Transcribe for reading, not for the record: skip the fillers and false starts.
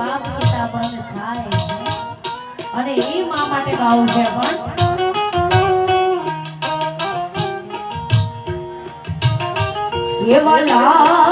બાપ પિતા બંધ થાય અને એ માં માટે ગાવું છે પણ એવા